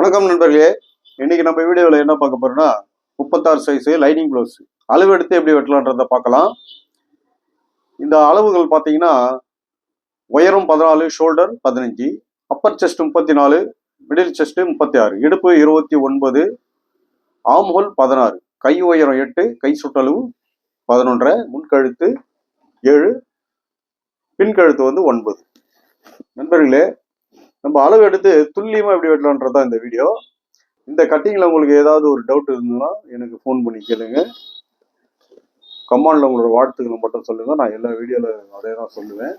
வணக்கம் நண்பர்களே. இன்னைக்கு நம்ம வீடியோவில் என்ன பார்க்க போறோம்னா 36 சைஸ் லைனிங் ப்ளவுஸ் அளவு எடுத்து எப்படி வெட்டலான்றத பார்க்கலாம். இந்த அளவுகள் பார்த்தீங்கன்னா உயரம் 14, shoulder 15, Appar chest 34, middle chest 36, இடுப்பு 29, ஆம் ஹோல் 16, கை உயரம் 8, கை சுற்றளவு 11, முன்கழுத்து 7, பின்கழுத்து 9. நண்பர்களே, நம்ம அளவு எடுத்து துல்லியமா எப்படி வெட்டலான்றதான் இந்த வீடியோ. இந்த கட்டிங்ல உங்களுக்கு ஏதாவது ஒரு டவுட் இருந்ததுன்னா எனக்கு ஃபோன் பண்ணி கேளுங்க. கமெண்ட்ல உங்களோட வாழ்த்துக்களை மட்டும் சொல்லுங்க. நான் எல்லா வீடியோல அதே தான் சொல்லுவேன்.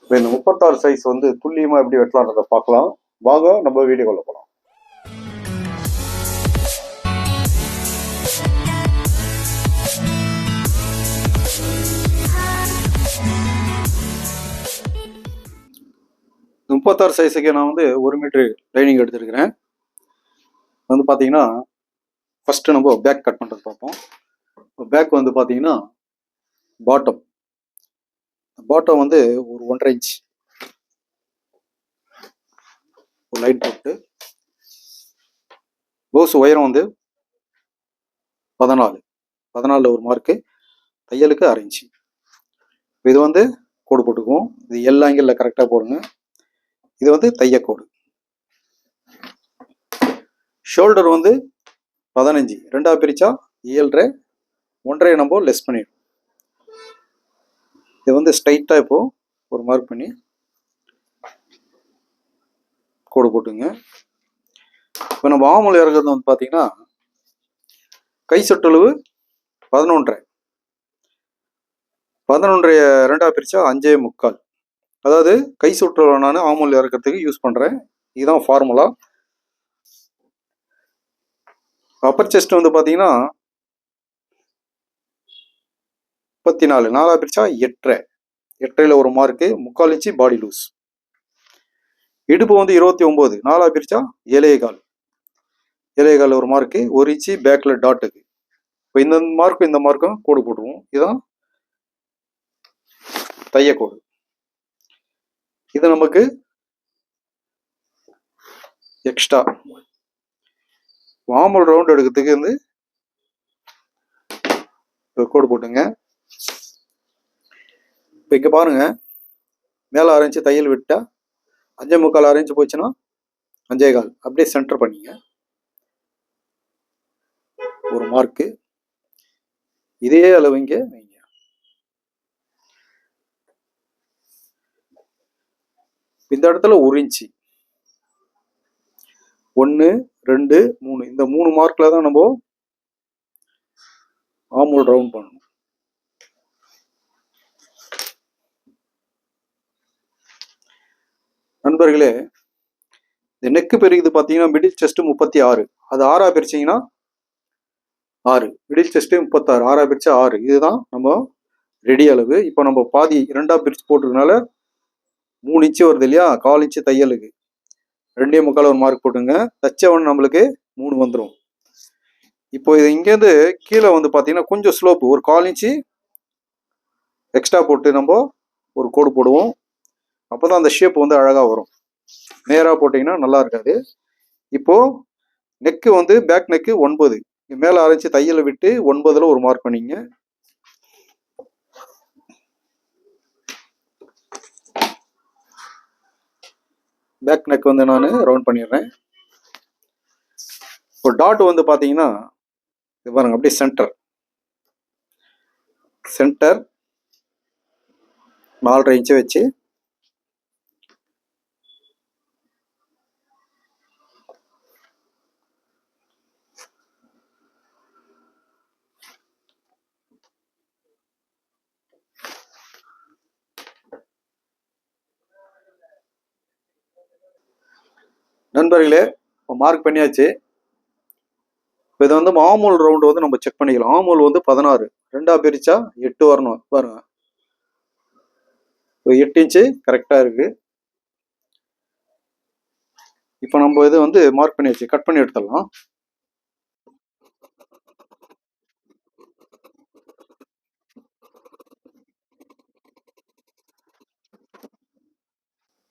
இப்போ இந்த 36 சைஸ் வந்து துல்லியமா எப்படி வெட்டலான்றதை பார்க்கலாம். வாங்க நம்ம வீடியோக்குள்ள போகலாம். முப்பத்தாறு சைஸுக்கு நான் வந்து 1 மீட்டர் லைனிங் எடுத்துருக்கிறேன். வந்து பார்த்தீங்கன்னா ஃபஸ்ட்டு நம்ம பேக் கட் பண்ணுறது பார்ப்போம். பேக் வந்து பார்த்தீங்கன்னா பாட்டம் வந்து ஒரு 1.5 இன்ச் ஒரு லைட் போட்டு, ப்ளவுஸ் உயரம் வந்து 14 ஒரு மார்க்கு, தையலுக்கு 1/2 இன்ச்சு. இது வந்து கோடு போட்டுக்குவோம். இது எல்லா ஆங்கிளில் கரெக்டாக போடுங்க. இது வந்து தையக்கோடு. ஷோல்டர் வந்து 15, 2ஆக பிரிச்சா 7.5, 1.5 நம்ம லெஸ் பண்ணிடும். இது வந்து ஸ்ட்ரைட்டா இப்போ ஒரு மார்க் பண்ணி கோடு போட்டுங்க. இப்போ நம்ம ஆமூல் இறங்குறது வந்து பார்த்தீங்கன்னா கை சுற்றளவு 11.5, 2ஆக பிரிச்சா 5.75. அதாவது கை சுற்றளவு நான் ஆமூல் இறக்கிறதுக்கு யூஸ் பண்றேன். இதுதான் ஃபார்முலா. அப்பர் செஸ்ட் வந்து பார்த்தீங்கன்னா 34, 4ஆக பிரிச்சா 8.5, 8.5 ஒரு மார்க்கு, 3/4 இன்ச்சு பாடி லூஸ். இடுப்பு வந்து 29, 4ஆக பிரிச்சா 7.25 ஒரு மார்க்கு, 1 இன்ச்சு பேக்ல டாட்டுக்கு. இப்போ இந்த மார்க்கும் கோடு போட்டுருவோம். இதுதான் தையக்கோடு. இது நமக்கு எக்ஸ்ட்ரா ஆமூல் ரவுண்ட் எடுக்கிறதுக்கு வந்து கோடு போட்டுங்க. இப்போ இங்கே பாருங்க, மேலே 1/2 இன்ச்சு தையல் விட்டா 5.25, 1/2 இன்ச்சு போச்சுன்னா 5.25. அப்படியே சென்டர் பண்ணிங்க ஒரு மார்க்கு. இதே அளவு இங்கே வைங்க. இந்த இடத்துல 1 இன்ச்சு, 1, 2, 3, இந்த 3 மார்க்ல தான் நம்ம ஆமூல் ரவுண்ட் பண்ணணும். நண்பர்களே, இந்த நெக்கு பெருகுது பார்த்தீங்கன்னா மிடில் செஸ்ட் 36, அது 6ஆக பிரிச்சிங்கன்னா 6, மிடில் செஸ்ட் 36, 6ஆக பிரிச்சா 6. இதுதான் நம்ம ரெடி அளவு. இப்போ நம்ம பாதி 2ஆக பிரிச்சு போட்டுறதுனால 3 இன்ச்சு வருது இல்லையா, 1/4 இன்ச்சு தையலுக்கு 2.25 ஒரு மார்க் போட்டுங்க. தச்சவன் நம்மளுக்கு 3 வந்துடும். இப்போ இது இங்கேருந்து கீழே வந்து பார்த்தீங்கன்னா கொஞ்சம் ஸ்லோப்பு, ஒரு 1/4 இன்ச்சு எக்ஸ்ட்ரா போட்டு நம்ம ஒரு கோடு போடுவோம். அப்போதான் அந்த ஷேப் வந்து அழகாக வரும். நேராக போட்டிங்கன்னா நல்லா இருக்காது. இப்போ நெக்கு வந்து பேக் நெக்கு 9, மேலே 1/2 இன்ச்சு தையலை விட்டு 9ல் ஒரு மார்க் பண்ணிங்க. பேக் நெக் வந்து நான் ரவுண்ட் பண்ணிடுறேன். இப்போ டாட் வந்து பார்த்தீங்கன்னா இது பாருங்க, அப்படியே சென்டர் 4.5 இன்ச்சு வச்சு நண்பர்களே மார்க் பண்ணியாச்சு. இப்போ இதை வந்து ஆமூல் ரவுண்டு வந்து நம்ம செக் பண்ணிக்கலாம். ஆமூல் வந்து 16, 2ஆக பிரிச்சா 8 வரணும். பாருங்க, 8 இன்ச்சு கரெக்டாக இருக்கு. இப்போ நம்ம இது வந்து மார்க் பண்ணியாச்சு, கட் பண்ணி எடுத்துடலாம்.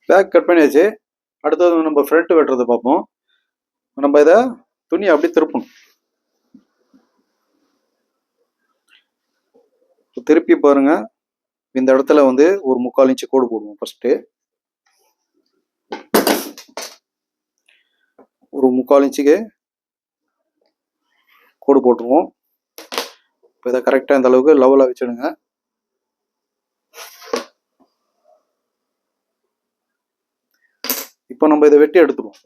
பேக் கட் பண்ணியாச்சு. அடுத்தது நம்ம ஃப்ரண்ட் வெட்டுறது பார்ப்போம். நம்ம இதை துணி அப்படி திருப்பணும். திருப்பி பாருங்க, இந்த இடத்துல வந்து ஒரு 3/4 இன்ச்சு கோடு போடுவோம். ஃபர்ஸ்ட்டு ஒரு 3/4 இன்ச்சுக்கு கோடு போட்டுருவோம். இப்போ இதை கரெக்டாக இந்த அளவுக்கு லெவலாக வச்சுடுங்க. இப்போ நம்ம இதை வெட்டி எடுத்துருவோம்.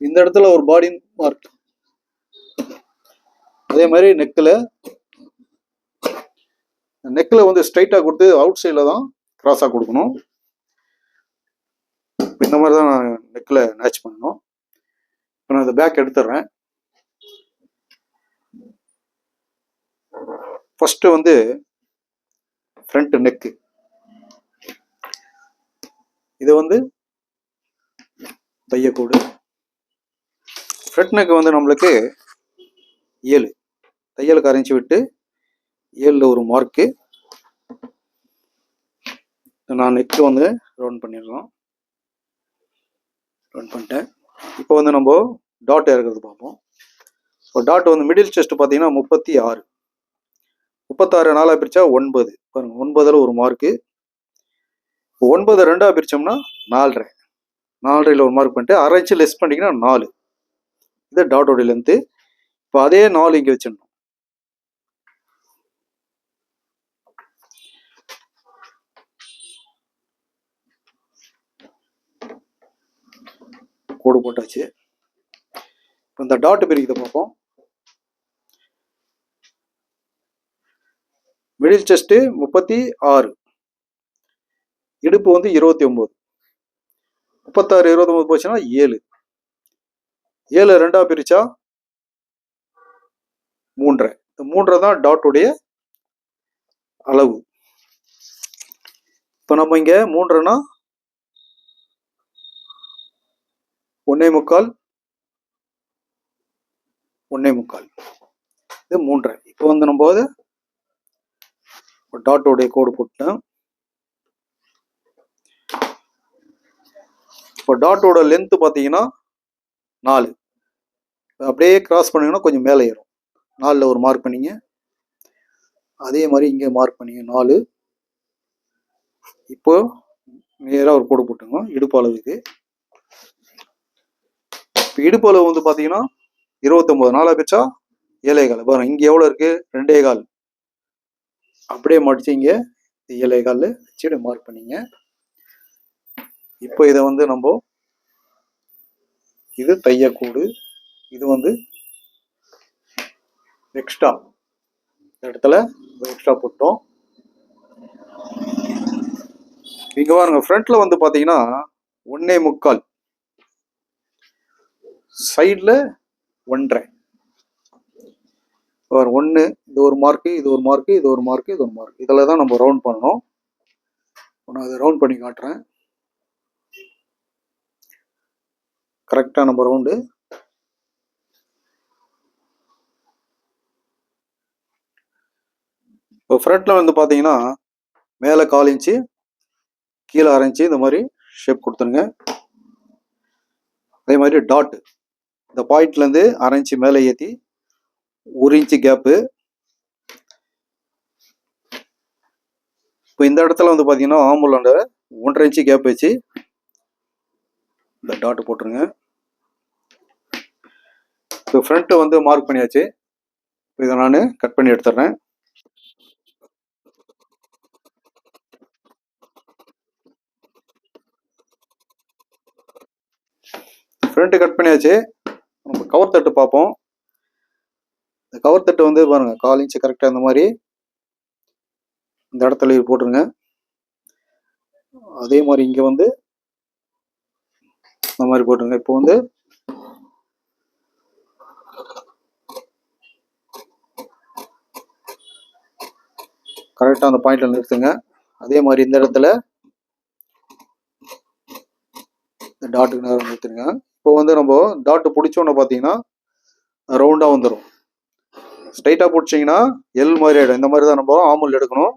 இந்த இடத்துல ஒரு பாடி மார்க், அதே மாதிரி நெக்கில் வந்து ஸ்ட்ரைட்டாக கொடுத்து அவுட் சைடில் தான் கிராஸாக கொடுக்கணும். இந்த மாதிரி தான் நான் நெக்கில் மேட்ச் பண்ணணும். இப்போ நான் இந்த பேக் எடுத்துடுறேன். ஃபர்ஸ்ட் வந்து ஃப்ரண்ட் நெக்கு, இது வந்து தையக்கூடு. ஃப்ரண்ட் நெக் வந்து நம்மளுக்கு 7 தையலுக்கு அரைஞ்சி விட்டு 7ல் ஒரு மார்க்கு. நான் நெக்கு வந்து ரவுண்ட் பண்ணிடுறோம். ரவுண்ட் பண்ணிட்டேன். இப்போ வந்து நம்ம டாட் இறக்குறது பார்ப்போம். இப்போ டாட் வந்து மிடில் செஸ்ட் பார்த்தீங்கன்னா 36. 36 4ஆக பிரித்தா 9. பாருங்க, 9ல் ஒரு மார்க்கு. இப்போ 9 2ஆக பிரித்தோம்னா 4.5. 4.5ல் ஒரு மார்க் பண்ணிட்டு 1/2 இன்ச்சு லெஸ் பண்ணிங்கன்னா 4. இது டாட்டோட லென்த்து. இப்போ அதே 4 இங்கே வச்சிடணும். கோடு போட்டாச்சு. இப்போ இந்த டாட் பிரிக்கிறத பார்ப்போம். மிடில் செஸ்ட் 36, இடுப்பு வந்து 29. 36 29 போச்சுன்னா 7. 7 2ஆக பிரிச்சா 3.5. இந்த 3.5 தான் டாட்டுடைய அளவு. இப்போ நம்ம இங்கே 3.5னா 1.25 1.25, இது 3.5. இப்போ வந்து நம்ம டாட்டோடைய கோடு போட்டேன். இப்போ டாட்டோட லென்த் பார்த்தீங்கன்னா 4. அப்படியே கிராஸ் பண்ணிங்கன்னா கொஞ்சம் மேலே ஏறும். 4ல் ஒரு மார்க் பண்ணிங்க. அதே மாதிரி இங்கே மார்க் பண்ணிங்க 4. இப்போ நேராக ஒரு கோடு போட்டுங்க இடுப்பு அளவுக்கு. இப்போ இடுப்பு அளவு வந்து பார்த்தீங்கன்னா 29. 4ஆக பிரிச்சா 7.25. பாருங்க, இங்கே எவ்வளோ இருக்கு? 2.25. அப்படியே மடிச்சு இங்கே 7.25 வச்சு மார்க் பண்ணிங்க. இப்போ இதை வந்து நம்ம இது தையக்கூடு, இது வந்து எக்ஸ்ட்ரா இடத்துல எக்ஸ்ட்ரா போட்டோம். இங்க பாருங்க, ஃப்ரண்ட்ல வந்து பாத்தீங்கன்னா 1.25, சைட்ல 1.5. 1, இது ஒரு மார்க்கு, இது ஒரு மார்க்கு, இது ஒரு மார்க்கு, இது ஒரு மார்க். இதில் தான் நம்ம ரவுண்ட் பண்ணணும். நான் அதை ரவுண்ட் பண்ணி காட்டுறேன். கரெக்டாக நம்ம ரவுண்டு. இப்போ ஃப்ரண்ட்ல வந்து பார்த்தீங்கன்னா மேலே 1/4 இன்ச்சு, கீழே 1/2 இன்ச்சு, இந்த மாதிரி ஷேப் கொடுத்துருங்க. அதே மாதிரி டாட் இந்த பாயிண்ட்லேருந்து 1/2 இன்ச்சு மேலே ஏற்றி 1 இன்ச்சு கேப்பு. இப்போ இந்த இடத்துல வந்து பார்த்தீங்கன்னா ஆம்புலாண்ட 1.5 இன்ச்சு கேப் வச்சு இந்த டாட் போட்டுருங்க. இப்போ ஃப்ரண்ட்டை வந்து மார்க் பண்ணியாச்சு. இதை நான் கட் பண்ணி எடுத்துடுறேன். ஃப்ரண்ட்டு கட் பண்ணியாச்சு. நம்ம கவர் தட்டு பார்ப்போம். இந்த கவர் தட்டு வந்து பாருங்க 1/4 இன்ச்சு கரெக்டாக இந்த மாதிரி இந்த இடத்துல போட்டுருங்க. அதே மாதிரி இங்கே வந்து இந்த மாதிரி போட்டுருங்க. இப்போ வந்து கரெக்டாக அந்த பாயிண்ட்ல நிறுத்துங்க. அதே மாதிரி இந்த இடத்துல இந்த டாட்டுக்கு நேரம் நிறுத்துங்க. இப்போ வந்து நம்ம டாட்டு பிடிச்சோன்னு பார்த்தீங்கன்னா ரவுண்டாக வந்துடும். ஸ்ட்ரைட்டாக பிடிச்சிங்கன்னா எல் மாதிரி ஆகிடும். இந்த மாதிரி தான் நம்ம ஆமுல் எடுக்கணும்.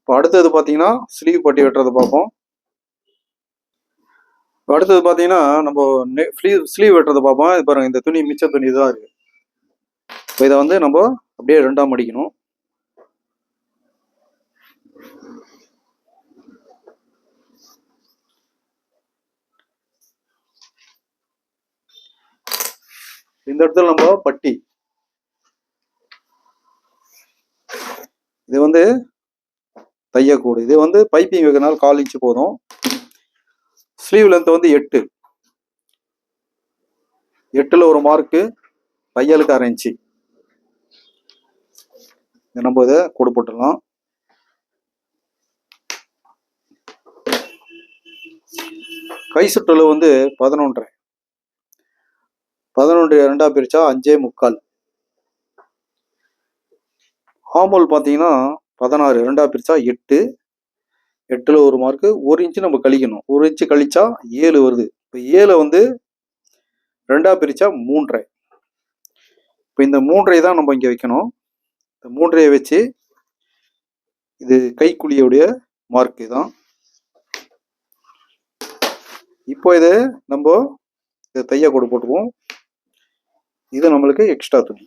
இப்போ அடுத்தது பார்த்தீங்கன்னா ஸ்லீவ் பட்டி வெட்டுறதை பார்ப்போம். இப்போ அடுத்தது பார்த்தீங்கன்னா நம்ம ஸ்லீவ் வெட்டுறதை பார்ப்போம். இது பாருங்க, இந்த துணி மிச்ச துணி தான் இருக்கு. இப்போ இதை வந்து நம்ம அப்படியே ரெண்டாக மடிக்கணும். இந்த இடத்துல நம்ம பட்டி, இது வந்து தையக்கூடு, இது வந்து பைப்பிங் வைக்கிறதுனால 1/4 இன்ச்சு போதும். ஸ்லீவ் லென்த் வந்து 8, 8ல் ஒரு மார்க்கு, தையலுக்கு 1/2 இன்ச்சு. நம்ம இதை கூடு போட்டுடலாம். கை சுற்றளவு வந்து 11, 11 2ஆ பிரிச்சா 5.75. ஆமோல் பார்த்தீங்கன்னா 16 2ஆ பிரிச்சா 8, 8ல் ஒரு மார்க்கு, 1 இன்ச்சு நம்ம கழிக்கணும். 1 இன்ச்சு கழிச்சா 7 வருது. இப்போ 7 வந்து 2ஆ பிரிச்சா 3.5. இப்போ இந்த 3.5 தான் நம்ம இங்கே வைக்கணும். இந்த 3.5 வச்சு இது கைக்குழியோடைய மார்க்கு தான். இப்போ இது நம்ம இதை தைய கூடு போட்டுக்குவோம். இது நம்மளுக்கு எக்ஸ்ட்ரா துணி.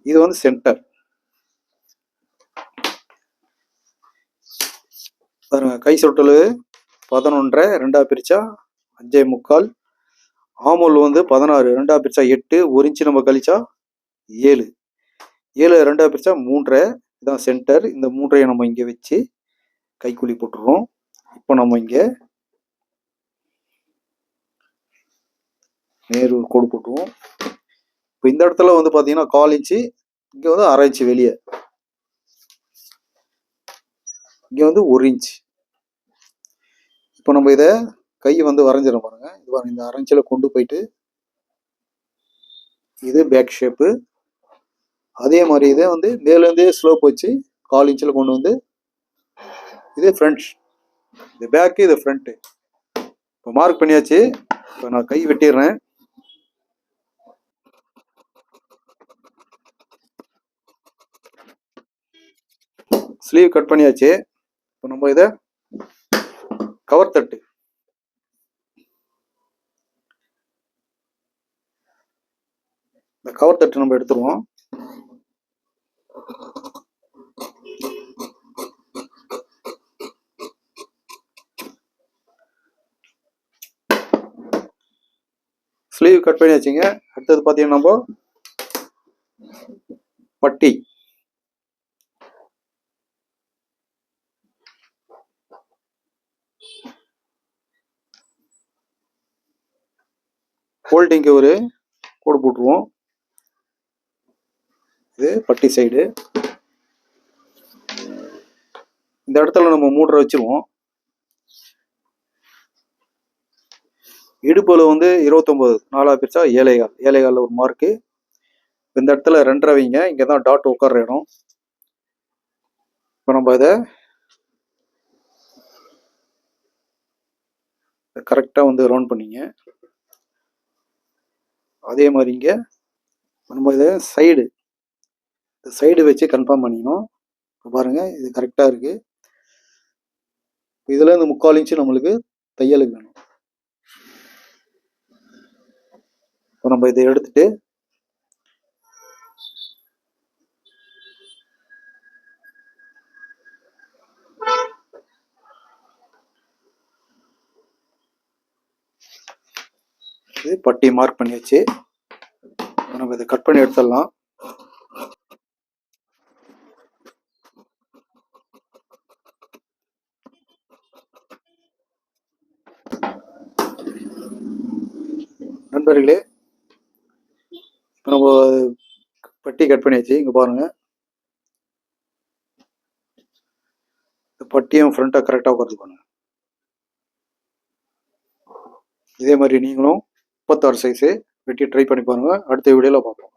இது வந்து சென்டர். பாருங்க, கை சுற்றளவு 11 2ஆ பிரிச்சா 5.75. ஆமோல் வந்து 16 2ஆ பிரிச்சா 8, 1 இன்ச்சு நம்ம கழிச்சா 7, 7 2ஆ பிரிச்சா 3.5. இதுதான் சென்டர். இந்த 3.5 நம்ம இங்கே வச்சு கைக்குழி போட்டுருவோம். இப்போ நம்ம இங்கே நேரு கோடு போட்டுருவோம். இப்போ இந்த இடத்துல வந்து பார்த்தீங்கன்னா 1/4 இன்ச்சு, இங்கே வந்து 1/2 இன்ச்சு வெளியே, இங்கே வந்து 1 இன்ச். இப்போ நம்ம இதை கை வந்து வரைஞ்சிடும் பாருங்க. இது பாருங்க, இந்த 1/2 இன்ச்சில் கொண்டு போயிட்டு இது பேக் ஷேப்பு. அதே மாதிரி இதை வந்து மேலேருந்தே ஸ்லோப் வச்சு 1/4 இன்ச்சில் கொண்டு வந்து இது ஃப்ரண்ட், இது பேக்கு, இது ஃப்ரண்ட்டு. இப்போ மார்க் பண்ணியாச்சு. இப்போ நான் கை வெட்டிடுறேன். ஸ்லீவ் கட் பண்ணியாச்சு. இப்போ நம்ம இதை கவர் தட்டு, இந்த கவர் தட்டு நம்ம எடுத்துருவோம். ஸ்லீவ் கட் பண்ணியாச்சுங்க. அடுத்தது பார்த்தீங்கன்னா நம்ம பட்டி, ஹோல்டிங்க்கு ஒரு கோடு போட்டுருவோம். இது பட்டி சைடு. இந்த இடத்துல நம்ம 3.5 வச்சிருவோம். இடுப்புல வந்து 29, 4ஆ பிரிச்சா 7.25, 7.25 ஒரு மார்க்கு. இந்த இடத்துல 2.5 வைங்க. இங்கே தான் டாட் உட்கார்ற இடம். இப்போ நம்ம இதை கரெக்டாக வந்து ரவுண்ட் பண்ணிங்க. அதே மாதிரி இங்கே நம்ம இதை சைடு வச்சு கன்ஃபார்ம் பண்ணிக்கணும். பாருங்க, இது கரெக்டாக இருக்கு. இதுல இருந்து 3/4 இன்ச்சு நம்மளுக்கு தையலுக்கு வேணும். இப்போ நம்ம இதை எடுத்துட்டு இது பட்டி மார்க் பண்ணியாச்சு. நம்ம இதை கட் பண்ணி எடுத்துடலாம். நண்பர்களே, நம்ம பட்டி கட் பண்ணியாச்சு. இங்க பாருங்க, இந்த பட்டியும் ஃப்ரண்டா கரெக்டா உட்காந்து பாருங்க. இதே மாதிரி நீங்களும் 36 சைஸு வெட்டி ட்ரை பண்ணி பாருங்க. அடுத்த வீடியோல பார்ப்போம்.